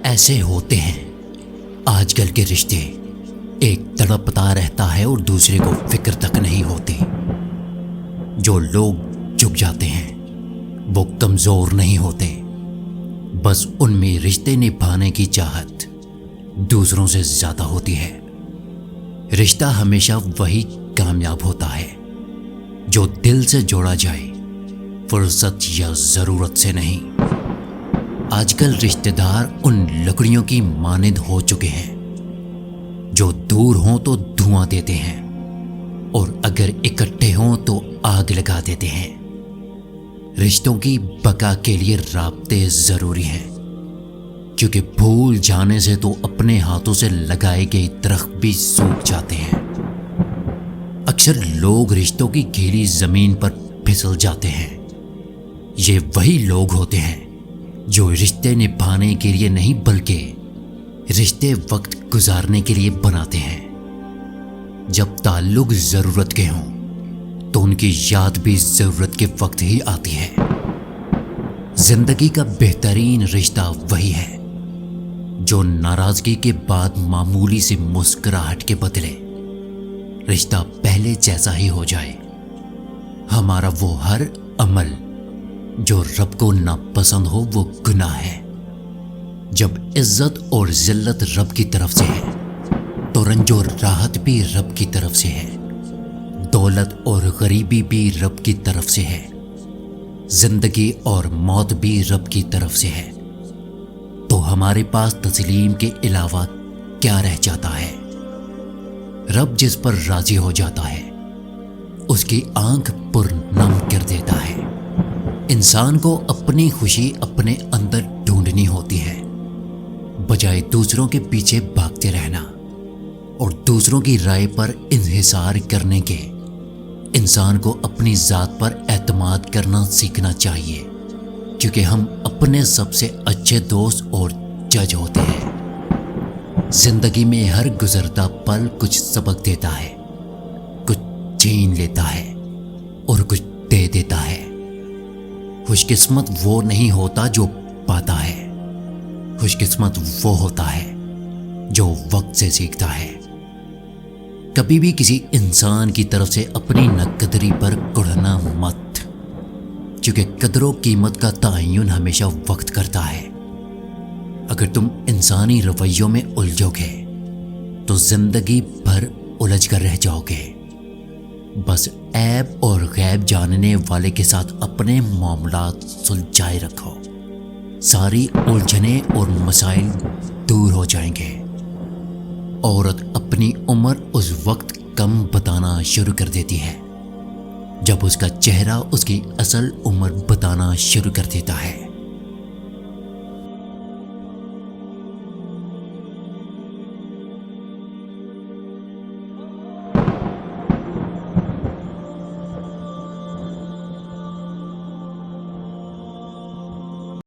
ایسے ہوتے ہیں آج کل کے رشتے، ایک تڑپتا رہتا ہے اور دوسرے کو فکر تک نہیں ہوتی۔ جو لوگ جھک جاتے ہیں وہ کمزور نہیں ہوتے، بس ان میں رشتے نبھانے کی چاہت دوسروں سے زیادہ ہوتی ہے۔ رشتہ ہمیشہ وہی کامیاب ہوتا ہے جو دل سے جوڑا جائے، فرصت یا ضرورت سے نہیں۔ آج کل رشتہ دار ان لکڑیوں کی مانند ہو چکے ہیں جو دور ہوں تو دھواں دیتے ہیں اور اگر اکٹھے ہوں تو آگ لگا دیتے ہیں۔ رشتوں کی بقا کے لیے رابطے ضروری ہیں، کیونکہ بھول جانے سے تو اپنے ہاتھوں سے لگائے گئے درخت بھی سوکھ جاتے ہیں۔ اکثر لوگ رشتوں کی گیلی زمین پر پھسل جاتے ہیں۔ یہ وہی لوگ ہوتے ہیں جو رشتے نبھانے کے لیے نہیں بلکہ رشتے وقت گزارنے کے لیے بناتے ہیں۔ جب تعلق ضرورت کے ہوں تو ان کی یاد بھی ضرورت کے وقت ہی آتی ہے۔ زندگی کا بہترین رشتہ وہی ہے جو ناراضگی کے بعد معمولی سی مسکراہٹ کے بدلے رشتہ پہلے جیسا ہی ہو جائے۔ ہمارا وہ ہر عمل جو رب کو ناپسند ہو وہ گناہ ہے۔ جب عزت اور ذلت رب کی طرف سے ہے تو رنج و راحت بھی رب کی طرف سے ہے، دولت اور غریبی بھی رب کی طرف سے ہے، زندگی اور موت بھی رب کی طرف سے ہے۔ تو ہمارے پاس تسلیم کے علاوہ کیا رہ جاتا ہے؟ رب جس پر راضی ہو جاتا ہے اس کی آنکھ پر نم کر دیتا ہے۔ انسان کو اپنی خوشی اپنے اندر ڈھونڈنی ہوتی ہے، بجائے دوسروں کے پیچھے بھاگتے رہنا اور دوسروں کی رائے پر انحصار کرنے کے۔ انسان کو اپنی ذات پر اعتماد کرنا سیکھنا چاہیے، کیونکہ ہم اپنے سب سے اچھے دوست اور جج ہوتے ہیں۔ زندگی میں ہر گزرتا پل کچھ سبق دیتا ہے، کچھ چھین لیتا ہے اور کچھ دے دیتا ہے۔ خوش قسمت وہ نہیں ہوتا جو پاتا ہے، خوش قسمت وہ ہوتا ہے جو وقت سے سیکھتا ہے۔ کبھی بھی کسی انسان کی طرف سے اپنی ناقدری پر کڑھنا مت، کیونکہ قدر و قیمت کا تعین ہمیشہ وقت کرتا ہے۔ اگر تم انسانی رویوں میں الجھو گے تو زندگی بھر الجھ کر رہ جاؤ گے۔ بس عیب اور غیب جاننے والے کے ساتھ اپنے معاملات سلجھائے رکھو، ساری الجھنیں اور مسائل دور ہو جائیں گے۔ عورت اپنی عمر اس وقت کم بتانا شروع کر دیتی ہے جب اس کا چہرہ اس کی اصل عمر بتانا شروع کر دیتا ہے۔